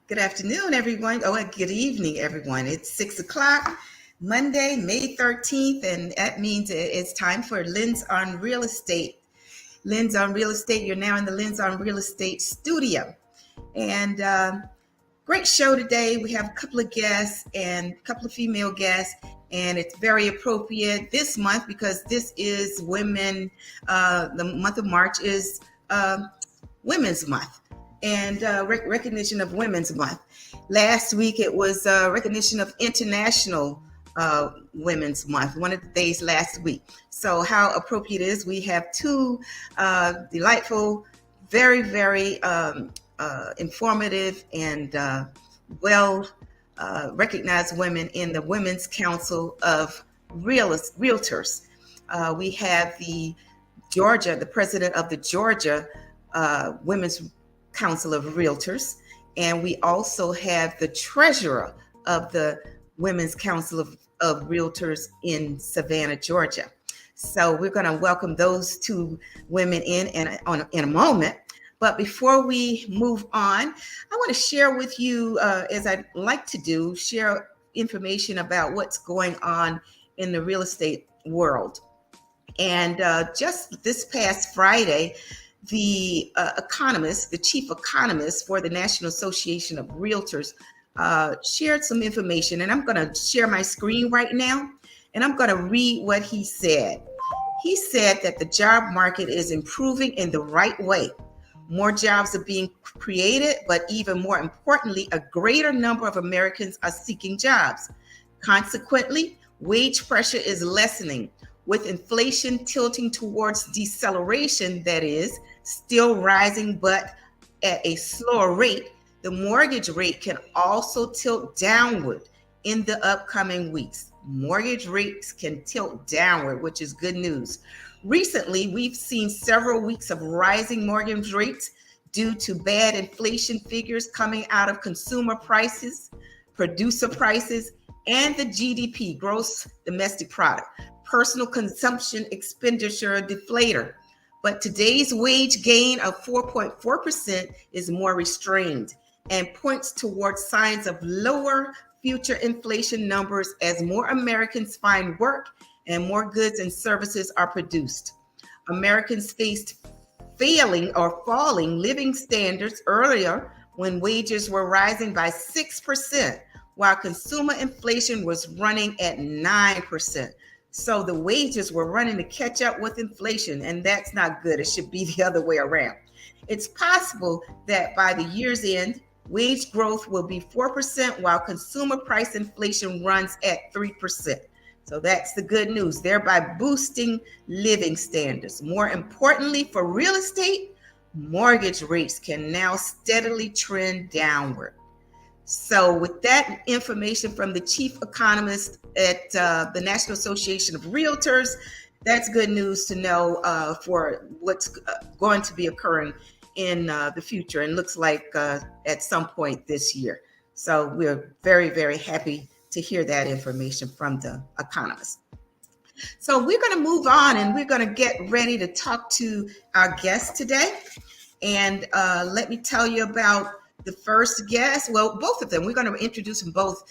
Good afternoon, everyone. Oh, and good evening, everyone. It's 6 o'clock, Monday, May 13th, and that means it's time for Lens on Real Estate. Lens on Real Estate, you're now in the Lens on Real Estate studio. And great show today. We have a couple of guests and a couple of female guests, and it's very appropriate this month because this is women. The month of March is Women's Month and recognition of Women's Month. Last week it was recognition of International Women's Month, one of the days last week. So how appropriate it is. We have two delightful, very, very informative and well recognized women in the Women's Council of Realtors. We have the president of the Georgia Women's Council of Realtors, and we also have the treasurer of the Women's Council of Realtors in Savannah, Georgia. So we're going to welcome those two women in a moment. But before we move on, I want to share with you, as I like to do, share information about what's going on in the real estate world. And just this past Friday, the chief economist for the National Association of Realtors shared some information, and I'm going to share my screen right now, and I'm going to read what he said. He said that the job market is improving in the right way. More jobs are being created, but even more importantly, a greater number of Americans are seeking jobs. Consequently, wage pressure is lessening, with inflation tilting towards deceleration, that is, still rising, but at a slower rate. The mortgage rate can also tilt downward in the upcoming weeks. Mortgage rates can tilt downward, which is good news. Recently, we've seen several weeks of rising mortgage rates due to bad inflation figures coming out of consumer prices, producer prices, and the GDP, gross domestic product, personal consumption expenditure deflator. But today's wage gain of 4.4% is more restrained and points towards signs of lower future inflation numbers as more Americans find work and more goods and services are produced. Americans faced failing or falling living standards earlier when wages were rising by 6%, while consumer inflation was running at 9%. So the wages were running to catch up with inflation, and that's not good. It should be the other way around. It's possible that by the year's end, wage growth will be 4%, while consumer price inflation runs at 3%. So that's the good news, thereby boosting living standards. More importantly, for real estate, mortgage rates can now steadily trend downward. So with that information from the chief economist at the National Association of Realtors, that's good news to know for what's going to be occurring in the future, and looks like at some point this year. So we're very, very happy to hear that information from the economist. So we're going to move on, and we're going to get ready to talk to our guest today. And let me tell you about the first guest. Well, both of them. We're going to introduce them both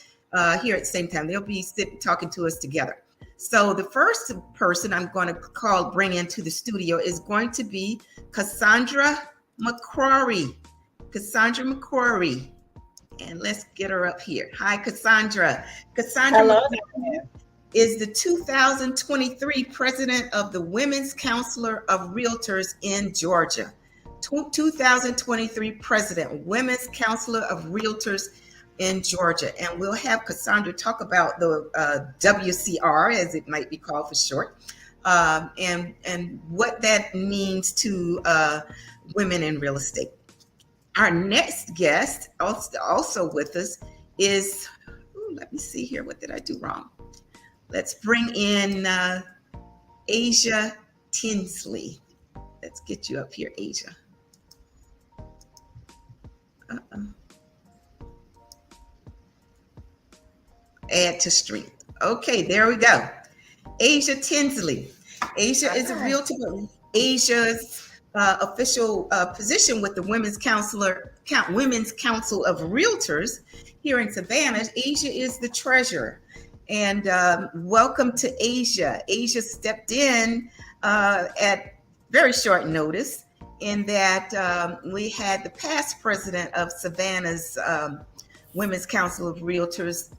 here at the same time. They'll be talking to us together. So the first person I'm going to bring into the studio is going to be Cassandra McCrory. Cassandra McCrory. And let's get her up here. Hi, Cassandra. Cassandra Hello. is the 2023 president of the Women's Counselor of Realtors in Georgia. 2023 president, Women's Counselor of Realtors in Georgia. And we'll have Cassandra talk about the WCR, as it might be called for short, and what that means to women in real estate. Our next guest, also with us, is, let me see here, what did I do wrong? Let's bring in Asia Tinsley. Let's get you up here, Asia. Add to strength. Okay, there we go. Asia Tinsley. Asia is a realtor. Asia's official position with the Women's Council of Realtors here in Savannah. Asia is the treasurer. And welcome to Asia. Asia stepped in at very short notice, in that we had the past president of Savannah's Women's Council of Realtors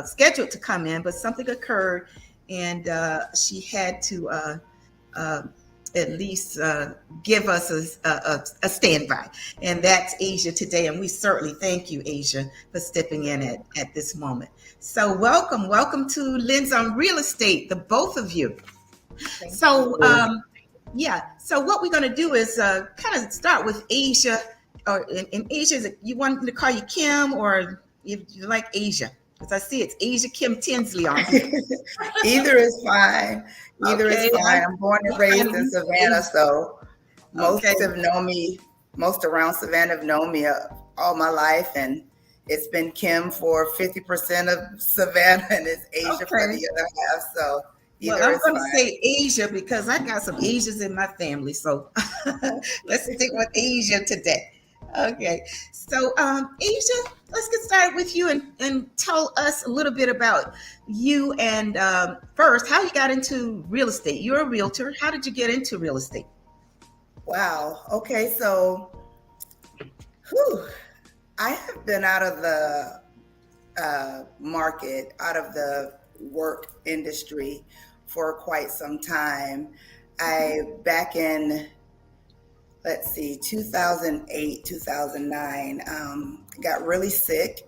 scheduled to come in, but something occurred, and she had to at least give us a standby. And that's Asia today. And we certainly thank you, Asia, for stepping in at this moment. So welcome to Lens on Real Estate, the both of you. So what we're going to do is kind of start with Asia. Or in Asia, you want me to call you Kim, or if you like Asia? Because I see it's Asia Kim Tinsley on here. Either is fine. Either is fine. I'm born and raised in Savannah, so most have known me. Most around Savannah have known me all my life, and it's been Kim for 50% of Savannah, and it's Asia for the other half. So I'm going to say Asia because I got some Asians in my family. So let's stick with Asia today. Okay, so Asia, let's get started with you and tell us a little bit about you, and first, how you got into real estate. You're a realtor. How did you get into real estate? Wow. Okay, so I have been out of the market, out of the work industry for quite some time. Back in 2008, 2009, got really sick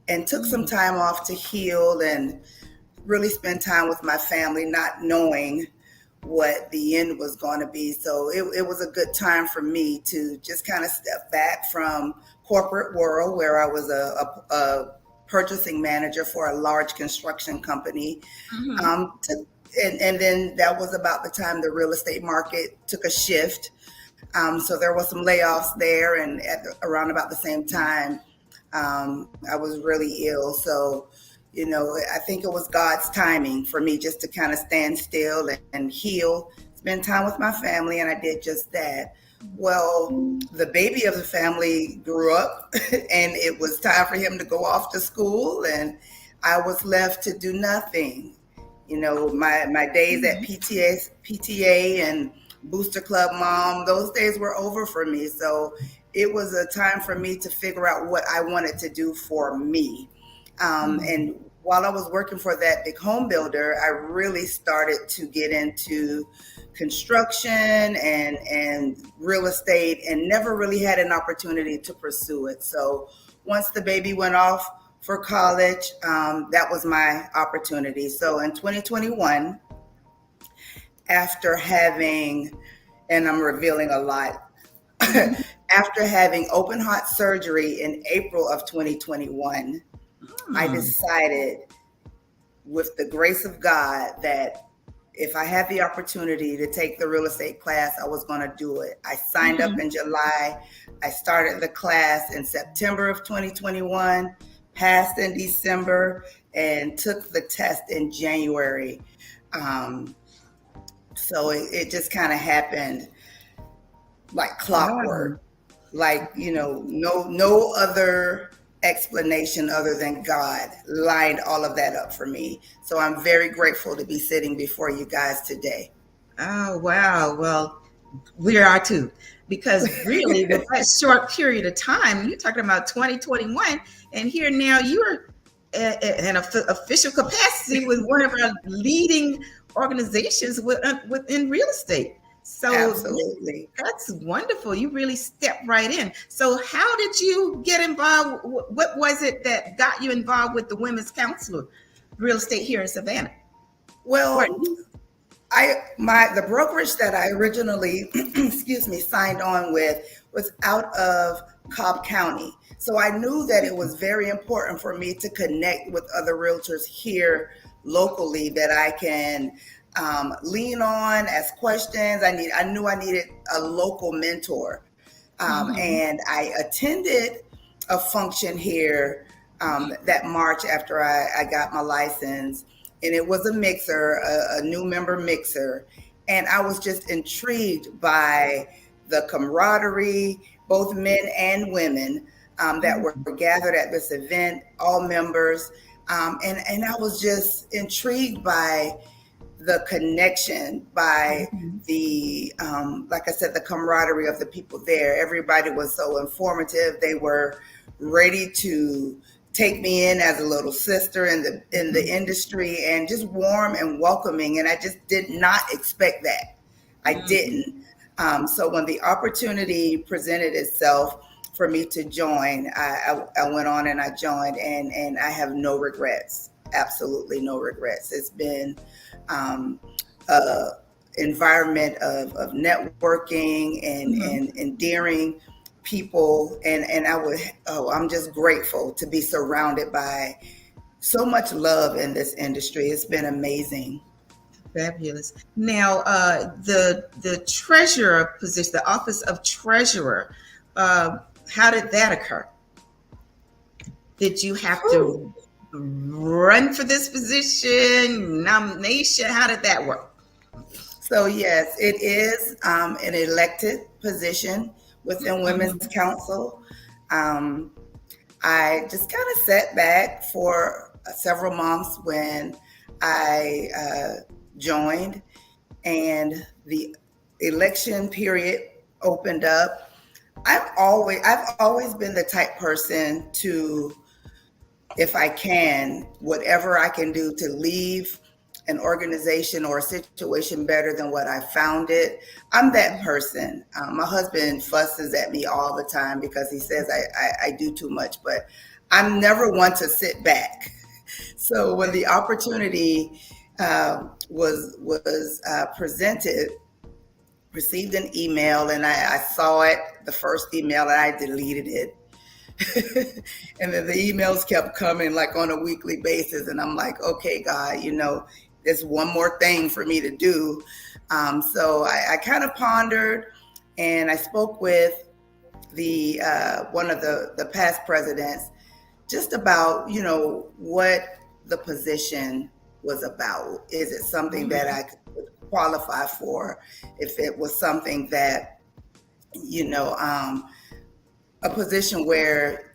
and took some time off to heal and really spend time with my family, not knowing what the end was going to be. So it was a good time for me to just kind of step back from corporate world, where I was a purchasing manager for a large construction company. And then that was about the time the real estate market took a shift. So there was some layoffs there, and around about the same time, I was really ill. So, I think it was God's timing for me just to kind of stand still and heal, spend time with my family, and I did just that. Well, the baby of the family grew up, and it was time for him to go off to school, and I was left to do nothing. My days at PTA and Booster Club mom, those days were over for me. So it was a time for me to figure out what I wanted to do for me. And while I was working for that big home builder, I really started to get into construction and real estate, and never really had an opportunity to pursue it. So once the baby went off for college, that was my opportunity. So in 2021, after having, and I'm revealing a lot, After having open heart surgery in April of 2021, I Hmm. decided, with the grace of God, that if I had the opportunity to take the real estate class, I was going to do it. I signed up Mhm. in July. I started the class in September of 2021, passed in December, and took the test in January. Um, so it just kind of happened like Wow. clockwork. Like, no other explanation other than God lined all of that up for me. So I'm very grateful to be sitting before you guys today. Oh, wow. Well, we are too. Because really, with that short period of time, you're talking about 2021, and here now you're in official capacity with one of our leading organizations within real estate. So Absolutely. that's wonderful. You really stepped right in. So, how did you get involved? What was it that got you involved with the Women's Council of Real Estate here in Savannah? Or Well, the brokerage that I originally excuse me, signed on with was out of Cobb County. So I knew that it was very important for me to connect with other realtors here locally that I can lean on, ask questions. I knew I needed a local mentor. Mhm. And I attended a function here that March after I got my license, and it was a mixer, a new member mixer, and I was just intrigued by the camaraderie, both men and women that were gathered at this event, all members, and I was just intrigued by the connection, by Mhm. the like I said, the camaraderie of the people there. Everybody was so informative. They were ready to take me in as a little sister in the industry, and just warm and welcoming, and I just did not expect that. I Mhm. didn't. So when the opportunity presented itself for me to join, I went on and I joined, and I have no regrets. Absolutely no regrets. It's been um, uh, environment of networking Mhm. and endearing people, and I'm just grateful to be surrounded by so much love in this industry. It's been amazing. Fabulous. Now, the treasurer position, the office of treasurer, how did that occur? Did you have Whew. to run for this position, nomination? How did that work? So yes, it is an elected position within Women's Mhm. Council. um, I just kind of sat back for several months when I joined, and the election period opened up. I've always been the type person to, if I can, whatever I can do to leave an organization or a situation better than what I found it. I'm that person. My husband fusses at me all the time because he says I do too much, but I'm never one to sit back. So when the opportunity was presented, received an email, and I saw it, the first email, and I deleted it. And then the emails kept coming like on a weekly basis, and I'm like, okay, God, there's one more thing for me to do. So I kind of pondered, and I spoke with the one of the past presidents just about what the position was about. Is it something that Mhm. I could qualify for? If it was something that you know a position where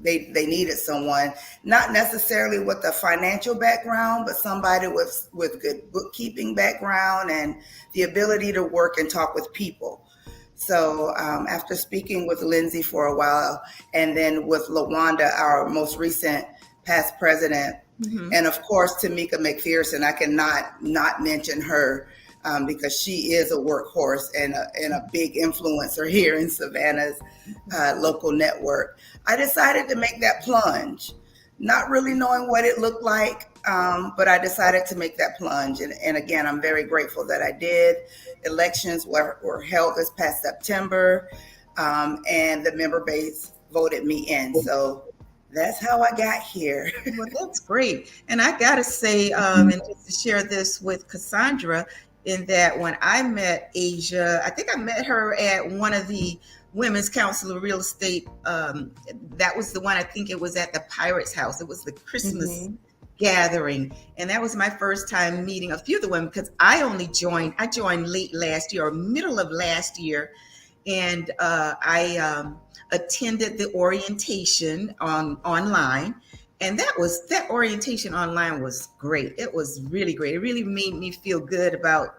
they needed someone, not necessarily with a financial background, but somebody with good bookkeeping background and the ability to work and talk with people. So after speaking with Lindsay for a while, and then with LaWanda, our most recent past president, Mhm. and of course Tamika McPherson, I cannot not mention her because she is a workhorse and a big influencer here in Savannah's local network. I decided to make that plunge, not really knowing what it looked like, but I decided to make that plunge. And again, I'm very grateful that I did. Elections were held this past September. and the member base voted me in. So that's how I got here. Well, that's great. And I got to say, and just to share this with Cassandra, in that when I met Asia, I think I met her at one of the Women's Council of Real Estate. That was the one, I think it was at the Pirates House. It was the Christmas gathering. And that was my first time meeting a few of the women, because I joined late last year or middle of last year. And I attended the orientation online, and that orientation online was great. It was really great. It really made me feel good about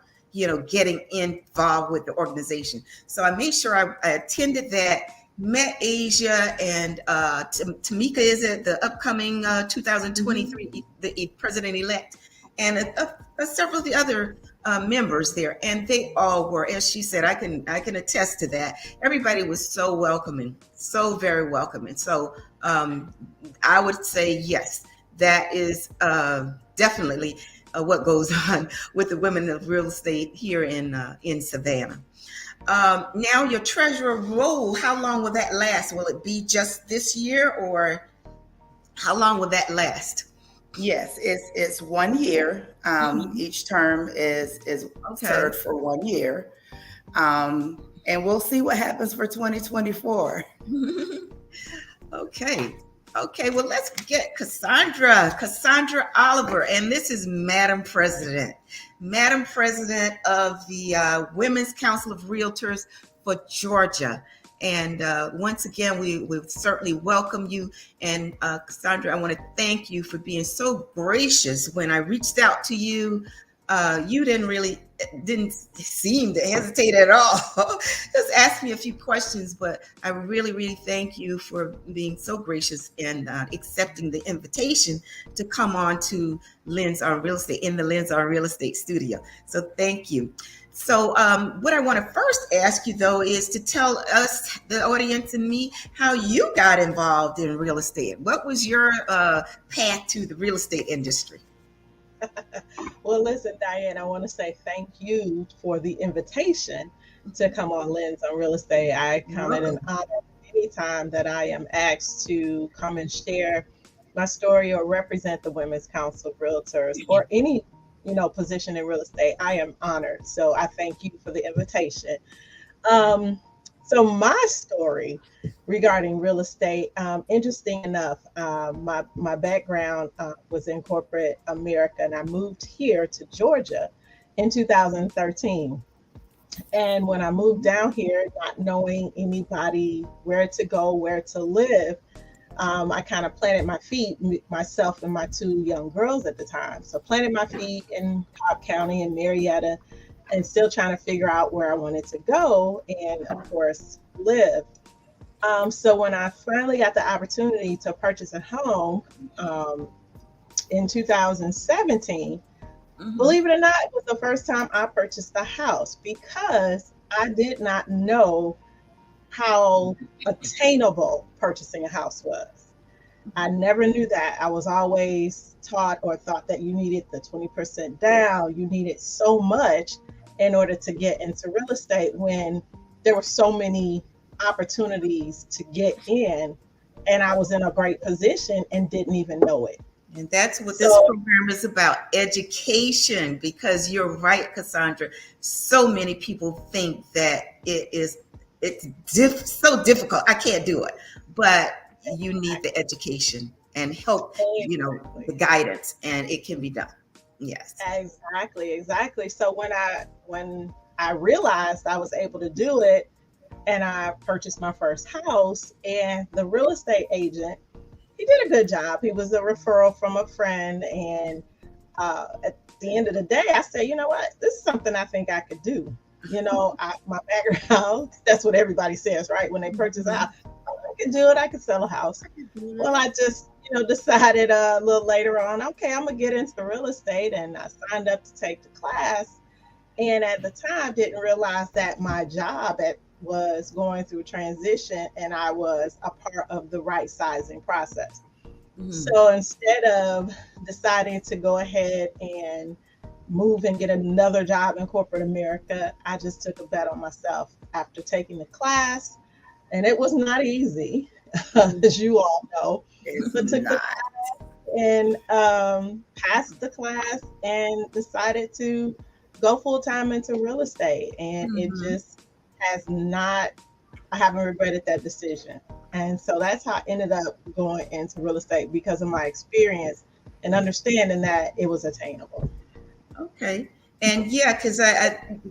getting involved with the organization. So I made sure I attended that, met Asia, and Tamika is it the upcoming 2023 the president-elect, and several of the other members there, and they all were, as she said, I can attest to that. Everybody was so welcoming, so very welcoming. So I would say yes, that is definitely what goes on with the women of real estate here in Savannah. Now, your treasurer role, how long will that last? Will it be just this year, or how long will that last? Yes, it's 1 year. Each term is served for 1 year. And we'll see what happens for 2024. Okay, well, let's get Cassandra Oliver, and this is Madam President of the Women's Council of Realtors for Georgia. And once again, we certainly welcome you. And Cassandra, I want to thank you for being so gracious. When I reached out to you, you didn't seem to hesitate at all. Just ask me a few questions, but I really, really thank you for being so gracious and accepting the invitation to come on to Lens on Real Estate in the Lens on Real Estate studio. So thank you. So what I want to first ask you, though, is to tell us, the audience and me, how you got involved in real estate. What was your path to the real estate industry? Well, listen, Diane, I want to say thank you for the invitation to come on Lens on Real Estate. I count it an honor anytime that I am asked to come and share my story or represent the Women's Council of Realtors or any position in real estate. I am honored. So I thank you for the invitation. So my story regarding real estate, interesting enough, my background was in corporate America, and I moved here to Georgia in 2013. And when I moved down here, not knowing anybody, where to go, where to live, I kind of planted my feet, myself and my two young girls at the time. So planted my feet in Cobb County and Marietta, and still trying to figure out where I wanted to go and, of course, live. So when I finally got the opportunity to purchase a home in 2017, believe it or not, it was the first time I purchased a house, because I did not know how attainable purchasing a house was. I never knew that. I was always taught or thought that you needed the 20% down, you needed so much in order to get into real estate, when there were so many opportunities to get in, and I was in a great position and didn't even know it. And that's what this program is about, education, because you're right, Cassandra. So many people think that it's so difficult. I can't do it, but you need the education and help, the guidance, and it can be done. Yes. Exactly. So when I realized I was able to do it, and I purchased my first house, and the real estate agent, he did a good job. He was a referral from a friend. And at the end of the day, I said, you know what, this is something I think I could do. My background, that's what everybody says, right? When they purchase a house, I can do it. I can sell a house. Well, I just, decided a little later on, okay, I'm going to get into real estate. And I signed up to take the class. And at the time, didn't realize that my job was going through transition, and I was a part of the right sizing process. So instead of deciding to go ahead and move and get another job in corporate America, I just took a bet on myself. After taking the class, And it was not easy, as you all know, It's but took the not. and passed the class and decided to go full time into real estate. And it Mhm. just has not, I haven't regretted that decision. And so that's how I ended up going into real estate because of my experience and understanding that it was attainable. Okay. And yeah, because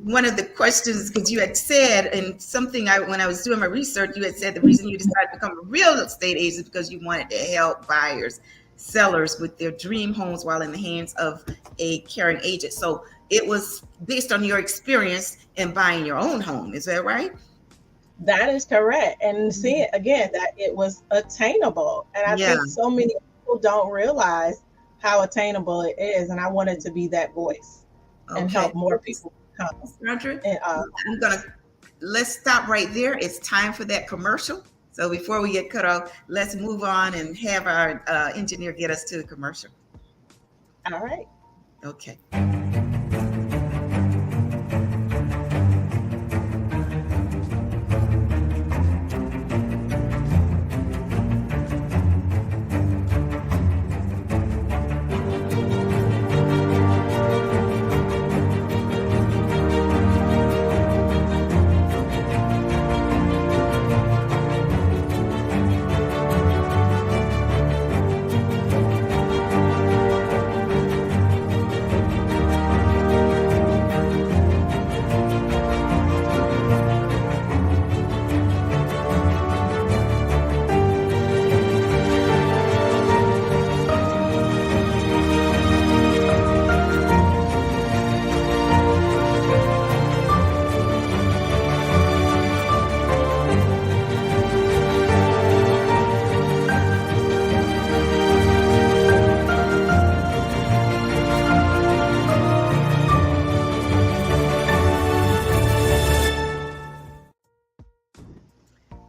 one of the questions, because you had said, and something when I was doing my research, you had said the reason you decided to become a real estate agent is because you wanted to help buyers, sellers with their dream homes while in the hands of a caring agent. So it was based on your experience in buying your own home. Is that right? That is correct. And seeing again that it was attainable. And I Yeah. think so many people don't realize how attainable it is. And I wanted to be that voice and Okay. help more people come. Sandra, And, I'm gonna let's stop right there. It's time for that commercial. So before we get cut off, let's move on and have our engineer get us to the commercial. all right. Okay.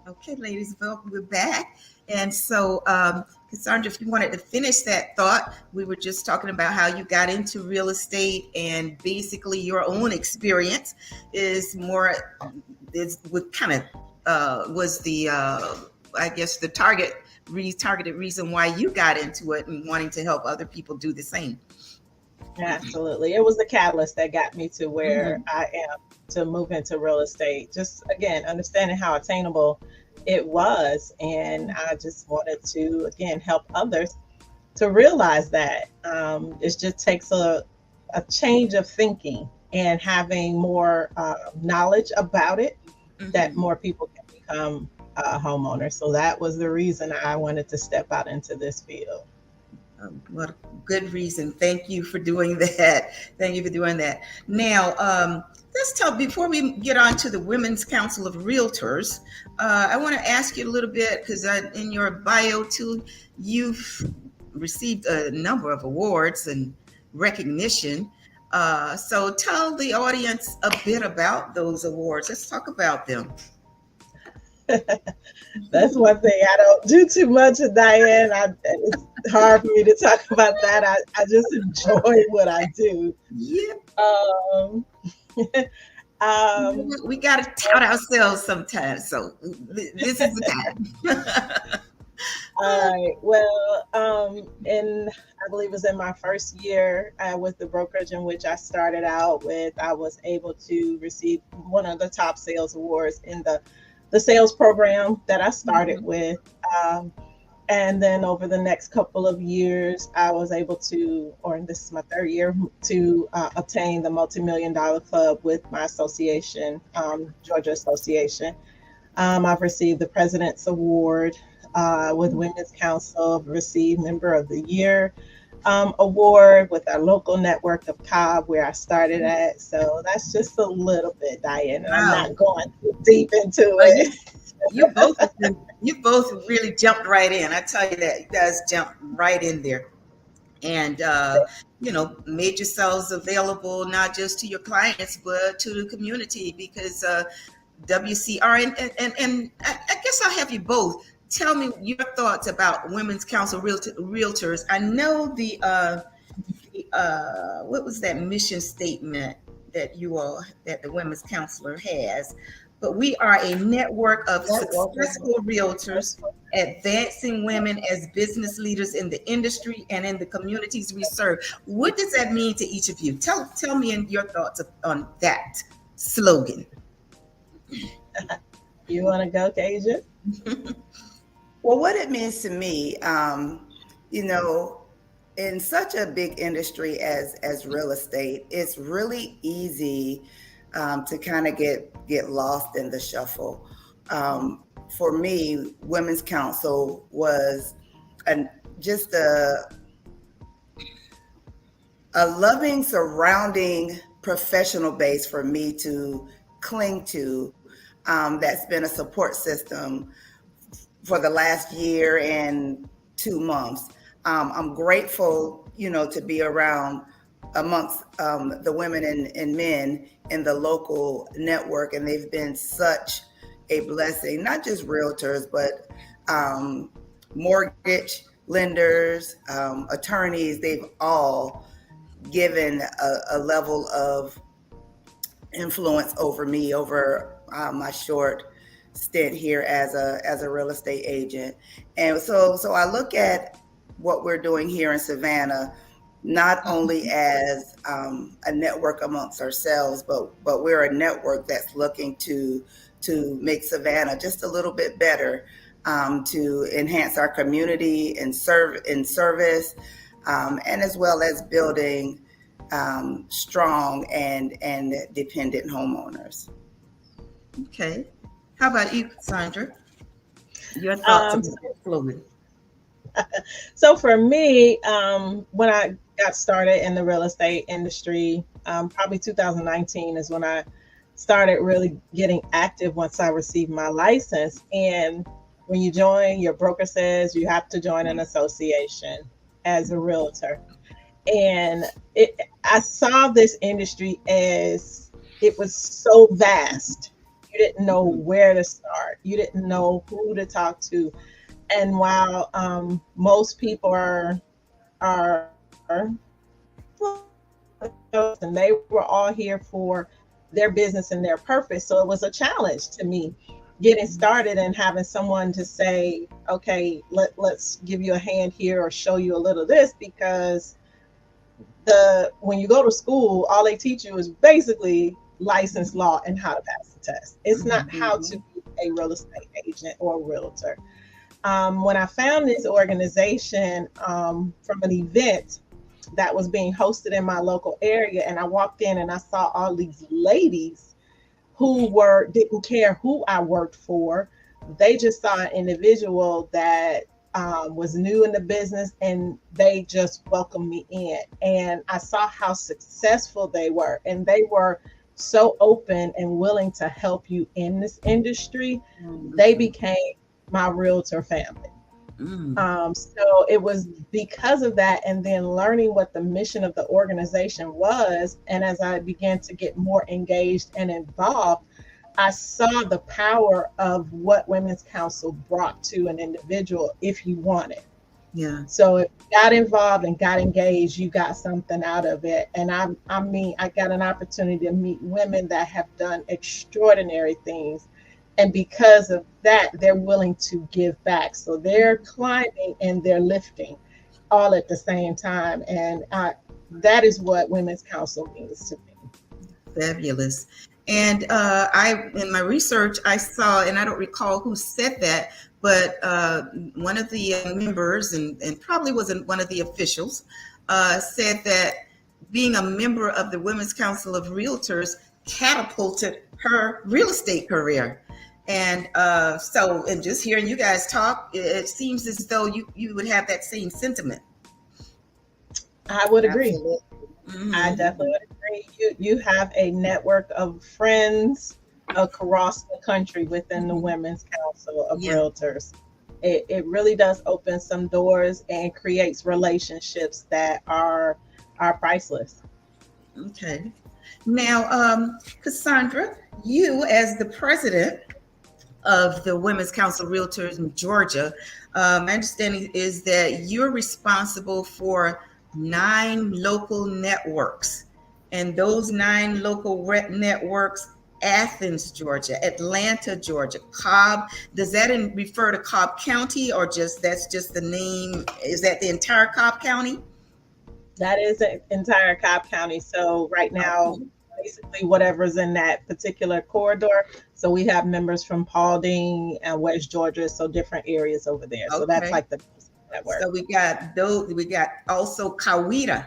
Okay, ladies, well, we're back. And so, Cassandra, if you wanted to finish that thought, we were just talking about how you got into real estate and basically your own experience is more, is what kind of was the, I guess, the targeted reason why you got into it and wanting to help other people do the same. Absolutely. It was the catalyst that got me to where Mhm. I am to move into real estate. Just again, understanding how attainable it was. And I just wanted to, again, help others to realize that it just takes a change of thinking and having more knowledge about it that Mhm. more people can become homeowners. So that was the reason I wanted to step out into this field. What a good reason. Thank you for doing that. Thank you for doing that. Now, let's talk before we get on to the Women's Council of Realtors. I want to ask you a little bit because in your bio too, you've received a number of awards and recognition. So tell the audience a bit about those awards. Let's talk about them. That's one thing I don't do too much of, Diane. It's hard for me to talk about that. I just enjoy what I do. Yeah, Um, um, we got to tout ourselves sometimes. So this is the time. all right. Well, in I believe it was in my first year with the brokerage in which I started out with, I was able to receive one of the top sales awards in the sales program that I started with. Um, And then over the next couple of years, I was able to, or this is my third year, to obtain the multi-million dollar club with my association, Georgia Association. I've received the President's Award with Women's Council. I've received Member of the Year award with our local network of Cobb, where I started at. So that's just a little bit, Diane, and I'm Wow. not going too deep into Well, it. you both really jumped right in. I tell you that you guys jumped right in there, and made yourselves available not just to your clients but to the community because WCR and I guess I'll have you both tell me your thoughts about Women's Council Realtors. I know what was that mission statement that that the Women's Counselor has? but we are a network of Network. successful realtors advancing women as business leaders in the industry and in the communities we serve. What does that mean to each of you? Tell me in your thoughts on that slogan. You want to go, Kasia? Well, what it means to me, you know, in such a big industry as real estate, it's really easy to kind of get lost in the shuffle. For me, Women's Council was just a loving surrounding professional base for me to cling to. That's been a support system for the last year and 2 months. I'm grateful, you know, to be around amongst the women and men in the local network, and they've been such a blessing. Not just realtors, but mortgage lenders, attorneys. They've all given a level of influence over me over my short stint here as a real estate agent. And so I look at what we're doing here in Savannah not only as a network amongst ourselves, but we're a network that's looking to make Savannah just a little bit better, to enhance our community and service, and as well as building strong and dependent homeowners. Okay. How about you, Sandra? Your thoughts on that slogan? So for me, when I got started in the real estate industry, probably 2019 is when I started really getting active once I received my license. And when you join, your broker says you have to join an association as a realtor. And I saw this industry as it was so vast. You didn't know where to start. You didn't know who to talk to. And while most people are and they were all here for their business and their purpose, so it was a challenge to me getting started and having someone to say, okay, let's give you a hand here or show you a little this, because when you go to school, all they teach you is basically license law and how to pass the test. It's not how to be a real estate agent or a realtor. When I found this organization from an event that was being hosted in my local area, and I walked in and I saw all these ladies who didn't care who I worked for. They just saw an individual that was new in the business, and they just welcomed me in. And I saw how successful they were, and they were so open and willing to help you in this industry. They became my realtor family. So it was because of that, and then learning what the mission of the organization was. And as I began to get more engaged and involved, I saw the power of what Women's Council brought to an individual if you wanted. Yeah. So if you got involved and got engaged, you got something out of it. And I got an opportunity to meet women that have done extraordinary things. And because of that, they're willing to give back. So they're climbing and they're lifting all at the same time. And that is what Women's Council means to me. Fabulous. And in my research, I saw, and I don't recall who said that, but one of the members, and probably wasn't one of the officials, said that being a member of the Women's Council of Realtors catapulted her real estate career. And so, and just hearing you guys talk, it seems as though you would have that same sentiment. I would agree. Mm-hmm. I definitely would agree. You have a network of friends across the country within the Women's Council of Realtors. It really does open some doors and creates relationships that are priceless. Okay. Now, Cassandra, you as the president of the Women's Council of Realtors in Georgia, my understanding is that you're responsible for 9 local networks, and those 9 local networks Athens, Georgia, Atlanta, Georgia, Cobb. Does that refer to Cobb County, or that's just the name? Is that the entire Cobb County? That is the entire Cobb County. So right now, Okay. basically whatever's in that particular corridor. So we have members from Paulding and West Georgia, so different areas over there. So that's Okay. like the network. So we got those. We got also Coweta,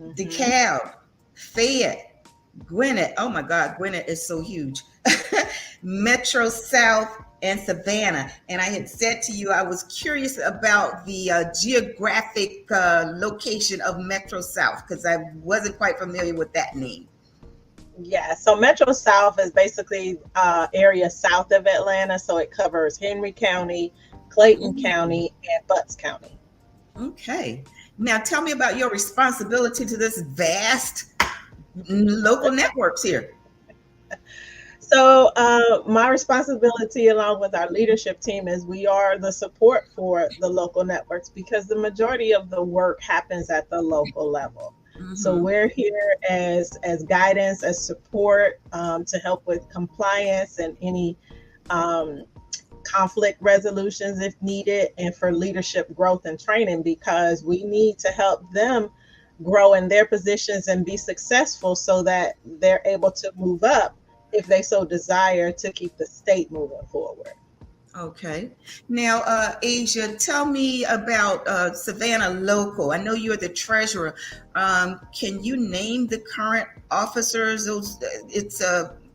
Mhm. DeKalb, Fayette, Gwinnett. Oh my God, Gwinnett is so huge. Metro South and Savannah. And I had said to you, I was curious about the geographic location of Metro South because I wasn't quite familiar with that name. Yeah, so Metro South is basically area south of Atlanta. So it covers Henry County, Clayton County, and Butts County. Okay. Now tell me about your responsibility to this vast local networks here. So my responsibility along with our leadership team is we are the support for the local networks because the majority of the work happens at the local level. So we're here as guidance, as support to help with compliance and any conflict resolutions if needed, and for leadership growth and training because we need to help them grow in their positions and be successful so that they're able to move up if they so desire to keep the state moving forward. Okay. Now, Asia, tell me about Savannah Local. I know you're the treasurer. Can you name the current officers? It's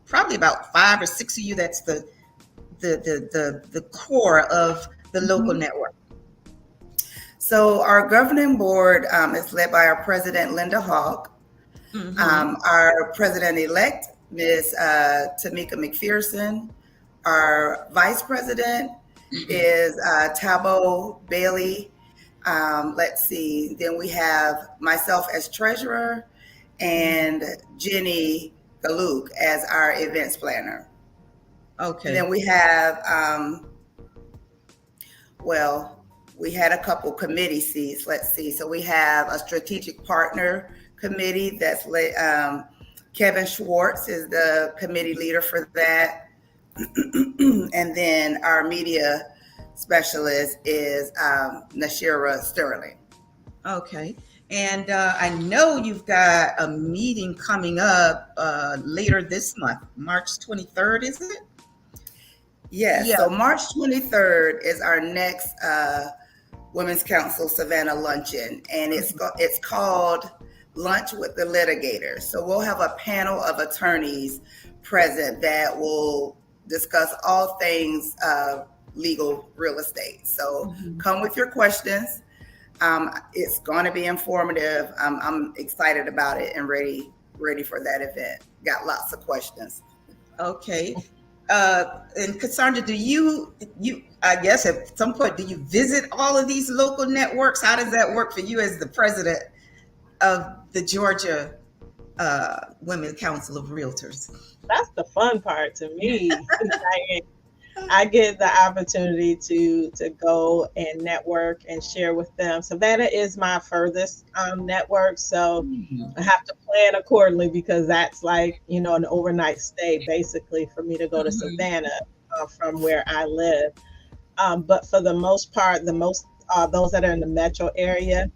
probably about 5 or 6 of you. That's the core of the local network. So our governing board is led by our president, Linda Hawk. Our president-elect, Ms. Tamika McPherson. Our vice president is Tabo Bailey. Let's see. Then we have myself as treasurer and Jenny Galuk as our events planner. Okay. And then we have, we had a couple committee seats. Let's see. So we have a strategic partner committee that's Kevin Schwartz is the committee leader for that. And then our media specialist is Nashira Sterling. Okay. And I know you've got a meeting coming up later this month, March 23rd, is it? Yes. Yeah. So March 23rd is our next Women's Council Savannah Luncheon, and it's called Lunch with the Litigators. So we'll have a panel of attorneys present that will discuss all things legal real estate. So come with your questions. It's going to be informative. I'm excited about it and ready for that event. Got lots of questions. Okay. And Cassandra, do you I guess at some point, do you visit all of these local networks? How does that work for you as the president of the Georgia Women's Council of Realtors? That's the fun part to me. I get the opportunity to go and network and share with them. Savannah is my furthest network, so I have to plan accordingly because that's like, an overnight stay basically for me to go to Savannah from where I live. But for the most part, those that are in the metro area,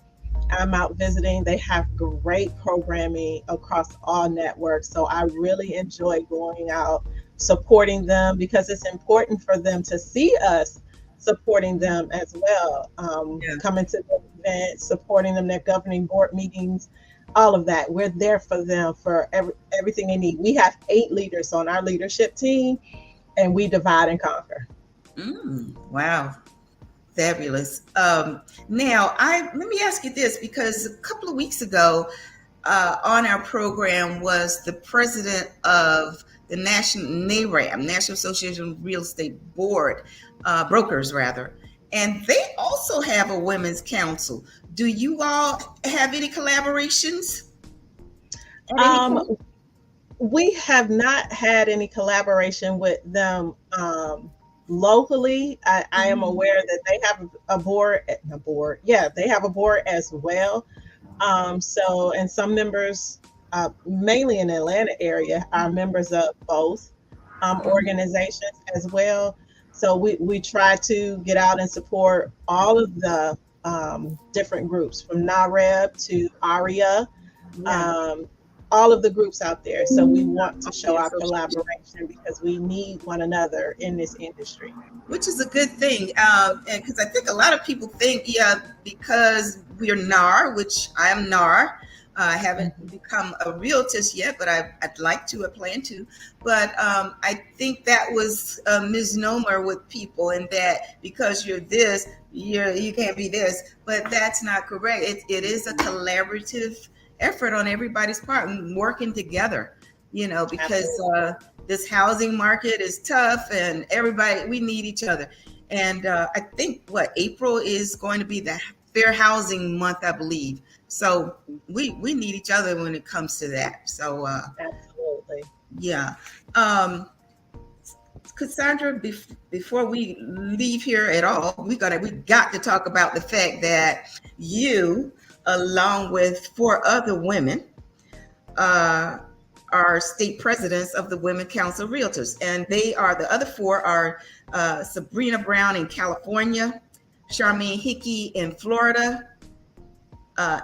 I'm out visiting. They have great programming across all networks. So I really enjoy going out, supporting them because it's important for them to see us supporting them as well. Coming to the events, supporting them, their governing board meetings, all of that. We're there for them for everything they need. We have 8 leaders on our leadership team and we divide and conquer. Wow. Fabulous. Now, let me ask you this, because a couple of weeks ago on our program was the president of the NARAM, National Association of Real Estate Board, brokers rather, and they also have a women's council. Do you all have any collaborations? We have not had any collaboration with them locally. I am aware that they have a board. Yeah, they have a board as well. So, and some members mainly in the Atlanta area, are members of both organizations as well. So we try to get out and support all of the different groups, from NAREB to ARIA, Yeah. all of the groups out there. So we want to show Yeah, our so- collaboration because we need one another in this industry. Which is a good thing, and because I think a lot of people think, yeah, because we're NAR, which I am NAR. I haven't become a realtist yet, but I'd like to. I plan to. But I think that was a misnomer with people, in that because you're this, you can't be this. But that's not correct. It is a collaborative effort on everybody's part, and working together. Because this housing market is tough, and everybody, we need each other. And I think April is going to be the Fair Housing Month, I believe. So we need each other when it comes to that. So Absolutely. yeah. Cassandra, before we leave here at all, we got to talk about the fact that you, along with 4 other women, are state presidents of the Women Council of Realtors. And the other 4 are Sabrina Brown in California, Charmaine Hickey in Florida,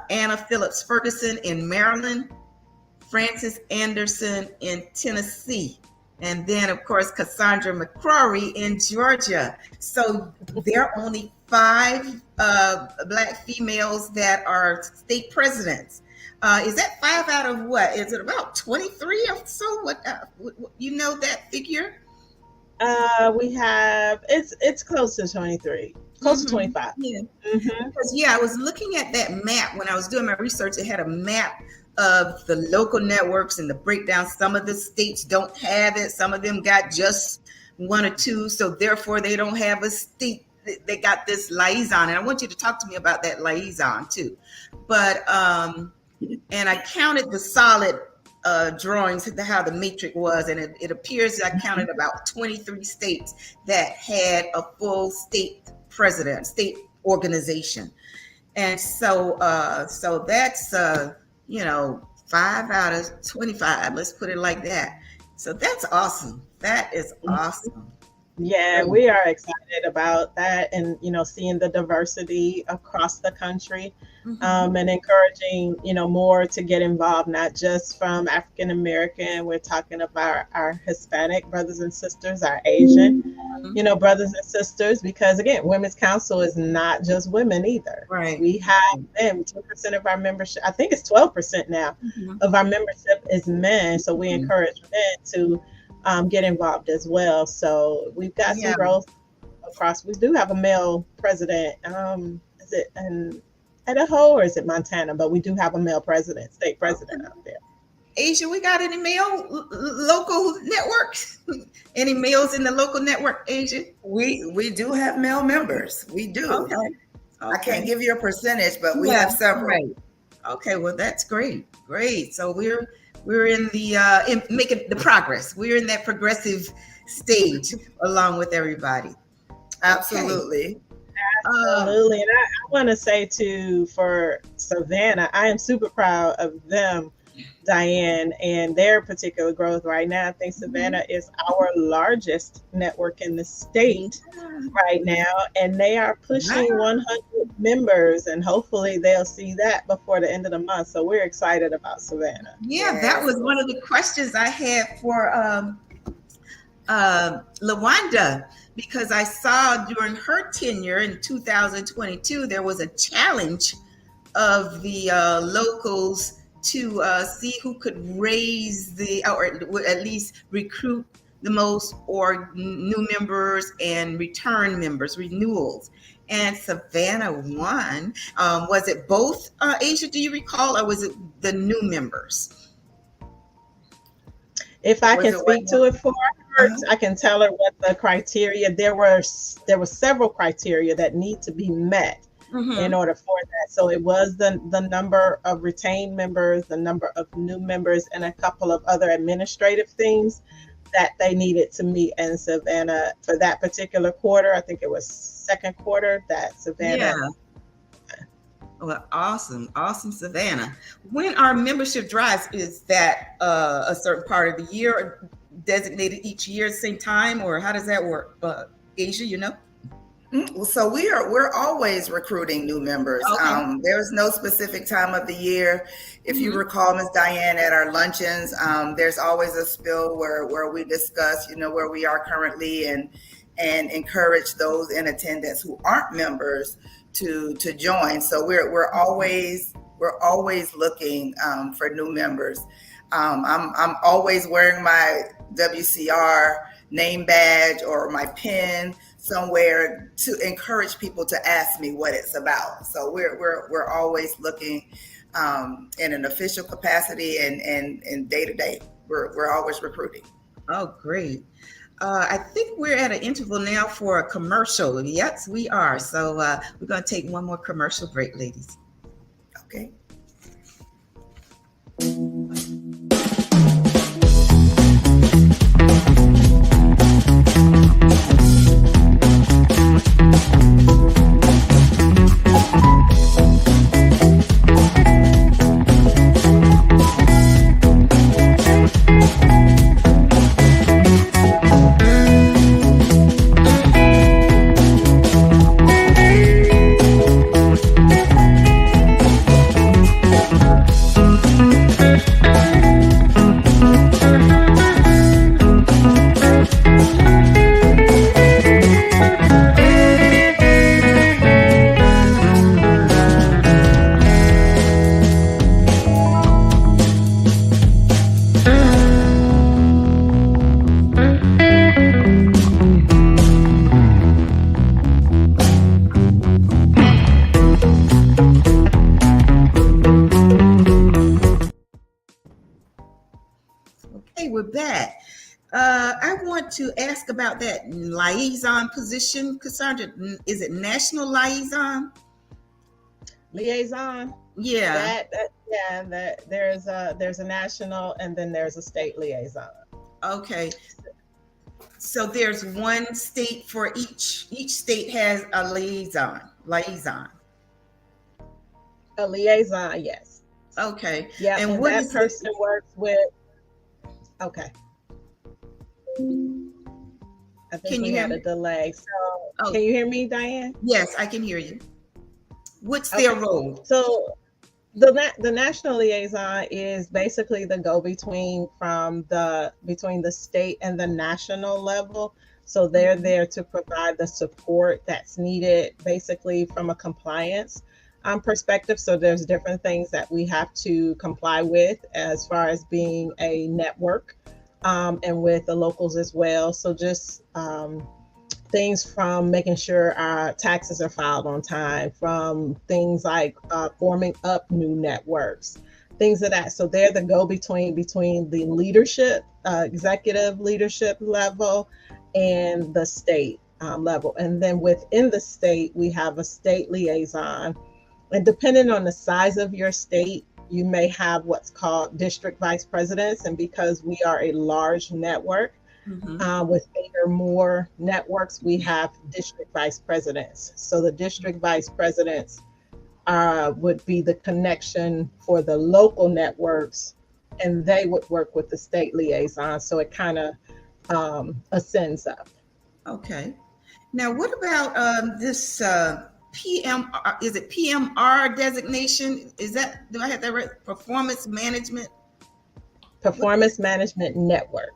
Anna Phillips Ferguson in Maryland, Frances Anderson in Tennessee, and then, of course, Cassandra McCrory in Georgia. So there are only 5 Black females that are state presidents. Is that 5 out of what? Is it about 23 or so? What you know that figure? We have it's close to 23, close to 25. Yeah. Mm-hmm. Because I was looking at that map when I was doing my research. It had a map of the local networks and the breakdown. Some of the states don't have it. Some of them got just 1 or 2, so therefore they don't have a state. They got this liaison, and I want you to talk to me about that liaison too. But and I counted the solid drawings, how the matrix was, and it appears I counted about 23 states that had a full state president, state organization. And so that's 5 out of 25, let's put it like that. So that's awesome. That is awesome. Yeah, we are excited about that, and seeing the diversity across the country, and encouraging more to get involved, not just from African American. We're talking about our Hispanic brothers and sisters, our Asian, brothers and sisters, because again, Women's Council is not just women either. Right. We have them. 2% of our membership, I think it's 12% now, of our membership is men. So we encourage men to get involved as well. So we've got some growth across. We do have a male president. Is it in Idaho or is it Montana? But we do have a male president, state president out there. Asia, we got any male local networks? Any males in the local network, Asia? We do have male members. We do. Okay. I can't give you a percentage, but we have several. Right. Okay, well, that's great. So we're in the making the progress. We're in that progressive stage along with everybody. Absolutely. Absolutely. And I want to say too, for Savannah, I am super proud of them, Diane, and their particular growth right now. I think Savannah is our largest network in the state right now, and they are pushing 100 members, and hopefully they'll see that before the end of the month. So we're excited about Savannah. Yeah, that was one of the questions I had for LaWanda, because I saw during her tenure in 2022, there was a challenge of the locals to see who could raise or at least recruit the most, or new members and return members, renewals. And Savannah won. Was it both, Asia, do you recall, or was it the new members? If I can speak to it for her, I can tell her what the criteria. There were several criteria that need to be met in order for that. So it was the number of retained members, the number of new members, and a couple of other administrative things that they needed to meet. And Savannah, for that particular quarter, I think it was second quarter, that Savannah. Well, awesome, awesome, Savannah. When are membership drives? Is that a certain part of the year designated each year at the same time, or how does that work? Asia, you know? So we're always recruiting new members. Okay. There's no specific time of the year. If you Mhm. recall, Ms. Diane, at our luncheons, there's always a spill where we discuss, where we are currently, and encourage those in attendance who aren't members to join. So we're always looking for new members. I'm always wearing my WCR name badge or my pin somewhere to encourage people to ask me what it's about. So we're always looking in an official capacity and day to day. We're always recruiting. Oh, great. I think we're at an interval now for a commercial. Yes, we are. So we're going to take one more commercial break, ladies. Okay. Okay, we're back. I want to ask about that liaison position, Cassandra. Is it national liaison? Liaison. Yeah. There's a national and then there's a state liaison. Okay. So there's one state for each. Each state has a liaison. A liaison, yes. Okay. Yeah, and what that is person works with. Okay. I think Can we you hear had me? a delay. So Oh. can you hear me, Diane? Yes, I can hear you. What's their Okay. role? So the national liaison is basically the go-between between the state and the national level. So they're there to provide the support that's needed, basically from a compliance perspective. So there's different things that we have to comply with as far as being a network, and with the locals as well. So just things from making sure our taxes are filed on time, from things like forming up new networks, things of that. So they're the go-between between the leadership, executive leadership level, and the state level. And then within the state, we have a state liaison. And depending on the size of your state, you may have what's called district vice presidents. And because we are a large network, with 8 or more networks, we have district vice presidents. So the district vice presidents would be the connection for the local networks, and they would work with the state liaison. So it kind of ascends up. Okay. Now, what about this PMR? Is it PMR designation? Do I have that right? Performance Management Network.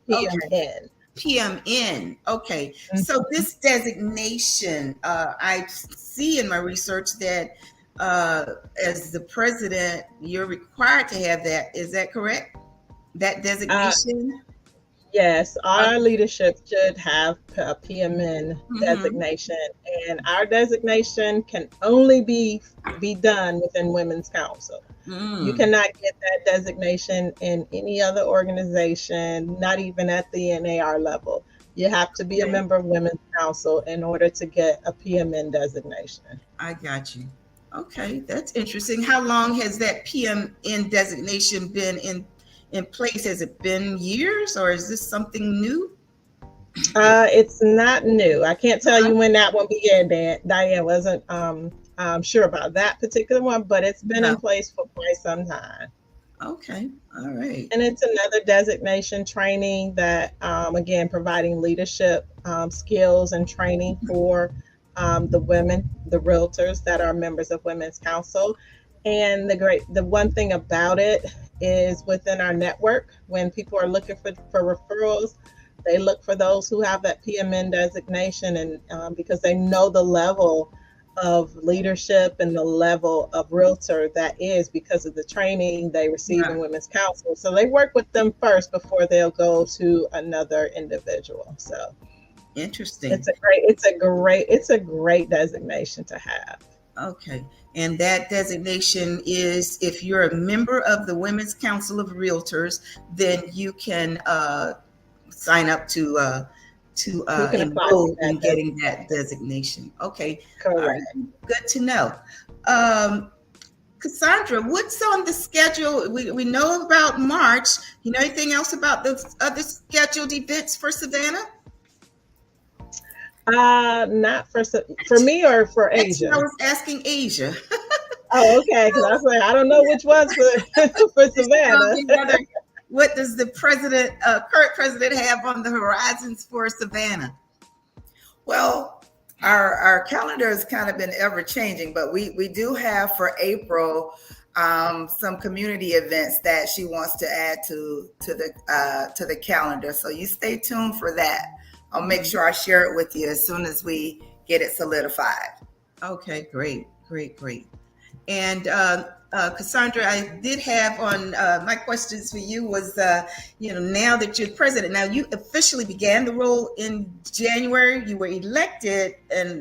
PMN. PMN. Okay. So this designation, I see in my research that as the president, you're required to have that. Is that correct? That designation? Yes, our leadership should have a PMN designation, and our designation can only be done within Women's Council. You cannot get that designation in any other organization, not even at the NAR level. You have to be a member of Women's Council in order to get a PMN designation. I got you. Okay, that's interesting. How long has that PMN designation been in place? Has it been years, or is this something new? It's not new. I can't tell you when that one began. Diane wasn't sure about that particular one, but it's been in No. place for quite some time. Okay. All right. And it's another designation training that, again, providing leadership skills and training for the women, the realtors that are members of Women's Council. And the one thing about it is within our network, when people are looking for referrals, they look for those who have that PMN designation, and because they know the level of leadership and the level of realtor that is because of the training they receive in Right. Women's Council. So they work with them first before they'll go to another individual. So Interesting. it's a great designation to have. Okay. And that designation is if you're a member of the Women's Council of Realtors, then you can sign up to You can apply for enroll in that getting that designation. designation. Okay. All right. Correct. Good to know. Cassandra, what's on the schedule? We know about March. You know anything else about the other scheduled events for Savannah? Not for me or for Actually, I Asia. was asking Asia. Oh, okay. Because I was like, I don't know which one's for Savannah. What does the current president have on the horizons for Savannah? Well, our calendar has kind of been ever changing, but we do have for April some community events that she wants to add to the calendar. So you stay tuned for that. I'll make sure I share it with you as soon as we get it solidified. Okay, great. And Cassandra, I did have on my questions for you was, now that you're president, now you officially began the role in January. You were elected in,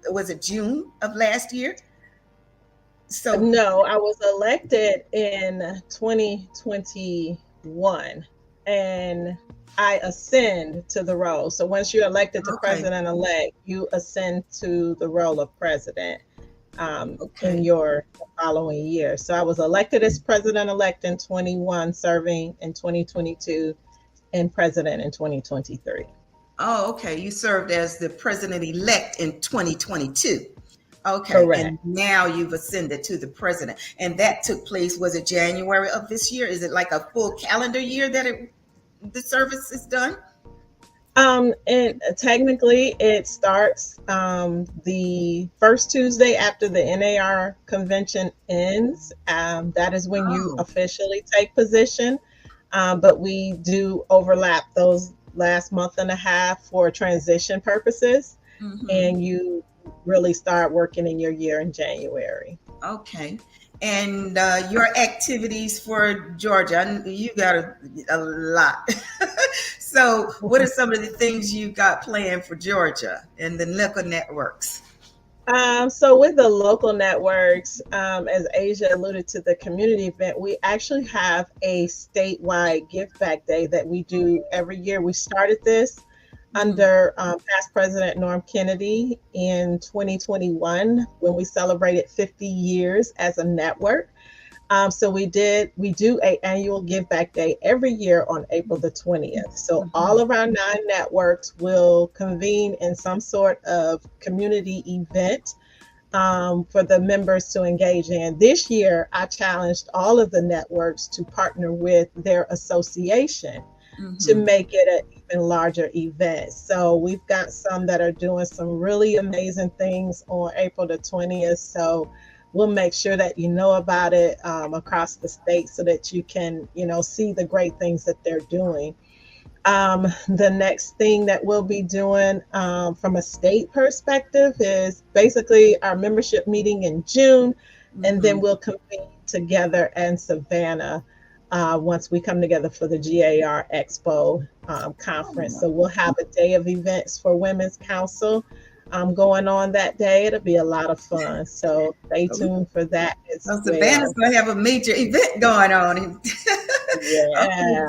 was it June of last year? So No, I was elected in 2021, and I ascend to the role. So once you're elected to Okay. president-elect, you ascend to the role of president Okay. in your following year. So I was elected as president-elect in 21, serving in 2022, and president in 2023. Oh, okay. You served as the president-elect in 2022. Okay. Correct. And now you've ascended to the president. And that took place, was it January of this year? Is it like a full calendar year that the service is done? And technically it starts the first Tuesday after the NAR convention ends. That is when you Oh. officially take position. But we do overlap those last month and a half for transition purposes. Mhm. And you really start working in your year in January. Okay. And your activities for Georgia, you got a lot. So what are some of the things you got planned for Georgia and the local networks? So with the local networks, as Asia alluded to the community event, we actually have a statewide Give Back Day that we do every year. We started this under past President Norm Kennedy in 2021 when we celebrated 50 years as a network. So we do an annual Give Back Day every year on April the 20th. So all of our 9 networks will convene in some sort of community event for the members to engage in. This year, I challenged all of the networks to partner with their association to make it an even larger event. So we've got some that are doing some really amazing things on April the 20th. So we'll make sure that you know about it across the state so that you can, see the great things that they're doing. The next thing that we'll be doing from a state perspective is basically our membership meeting in June, and then we'll convene together in Savannah once we come together for the GAR Expo conference. So we'll have a day of events for Women's Council going on that day. It'll be a lot of fun. So stay tuned for that as well. Savannah's going to have a major event going on. Yeah.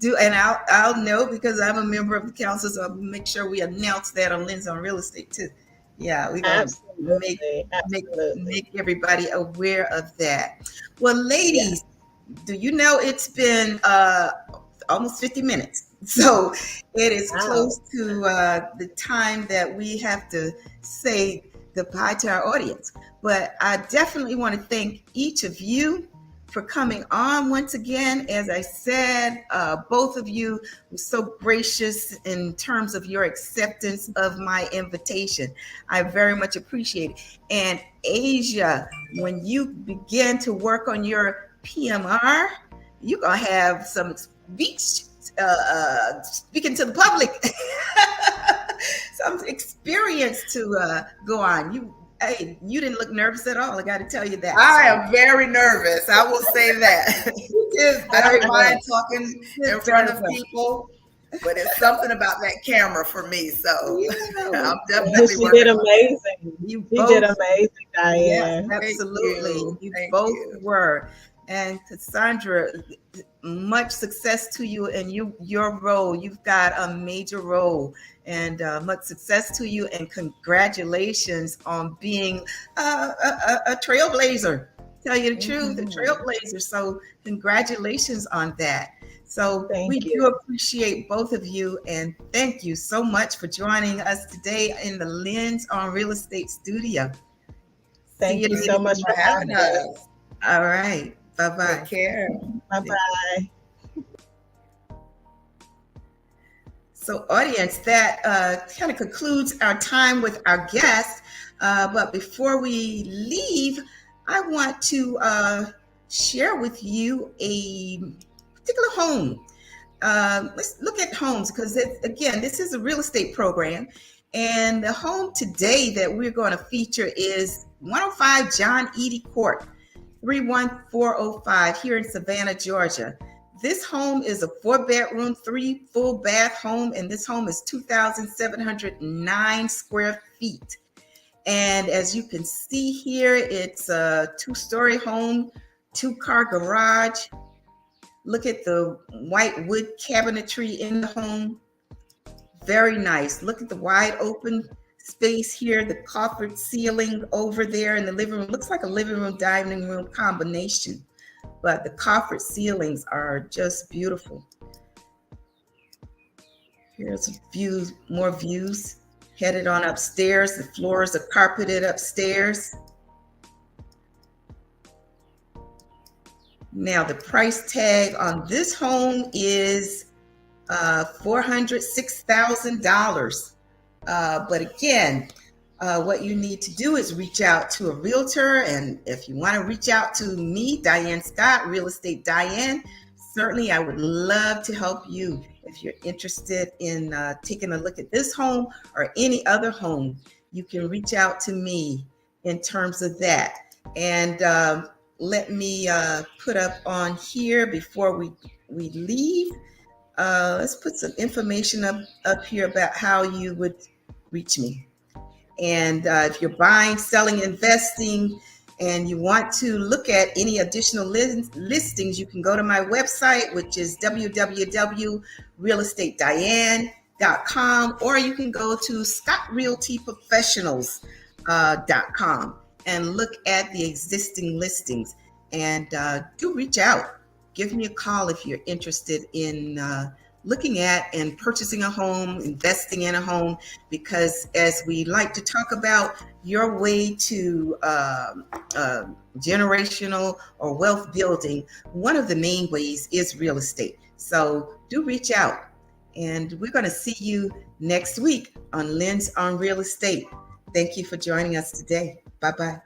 Okay, and I'll know because I'm a member of the council, so I'll make sure we announce that on Lens on Real Estate too. Yeah, we're going to make everybody aware of that. Well, ladies, do you know it's been almost 50 minutes? So it is close to the time that we have to say goodbye to our audience. But I definitely want to thank each of you for coming on once again. As I said, both of you were so gracious in terms of your acceptance of my invitation. I very much appreciate it. And Asia, when you begin to work on your PMR, you're going to have some speech, speaking to the public, some experience to go on. Hey, you didn't look nervous at all. I got to tell you that. I am very nervous. I will say that. I don't mind talking in front of people, but it's something about that camera for me. So I'm definitely She did amazing. You did amazing, Diane. Yes, absolutely. You both were. And Cassandra, much success to you and your role. You've got a major role, and much success to you, and congratulations on being a trailblazer. Tell you the truth, a trailblazer. So congratulations on that. So we do appreciate both of you, and thank you so much for joining us today in the Lens on Real Estate studio. Thank you so much for having us. All right. Bye-bye. Take care. Bye-bye. So audience, that kind of concludes our time with our guests. But before we leave, I want to share with you a particular home. Let's look at homes, because again, this is a real estate program. And the home today that we're going to feature is 105 John Eady Court, 31405 here in Savannah, Georgia. This home is a 4-bedroom, 3 full bath home, and this home is 2,709 square feet. And as you can see here, it's a 2-story home, 2-car garage. Look at the white wood cabinetry in the home. Very nice. Look at the wide open space here, the coffered ceiling over there in the living room. Looks like a living room, dining room combination, but the coffered ceilings are just beautiful. Here's a view, more views. Headed on upstairs. The floors are carpeted upstairs. Now the price tag on this home is $406,000. But again, what you need to do is reach out to a realtor. And if you want to reach out to me, Diane Scott, Real Estate Diane, certainly I would love to help you. If you're interested in taking a look at this home or any other home, you can reach out to me in terms of that. And let me put up on here before we leave. Let's put some information up here about how you would reach me. And if you're buying, selling, investing, and you want to look at any additional listings, you can go to my website, which is www.realestateDiane.com, or you can go to ScottRealtyProfessionals.com and look at the existing listings. And do reach out. Give me a call if you're interested in looking at and purchasing a home, investing in a home, because as we like to talk about, your way to generational or wealth building, one of the main ways is real estate. So do reach out, and we're going to see you next week on Lens on Real Estate. Thank you for joining us today. Bye-bye.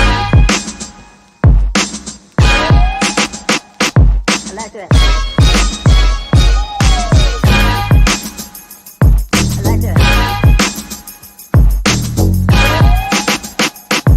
Bye.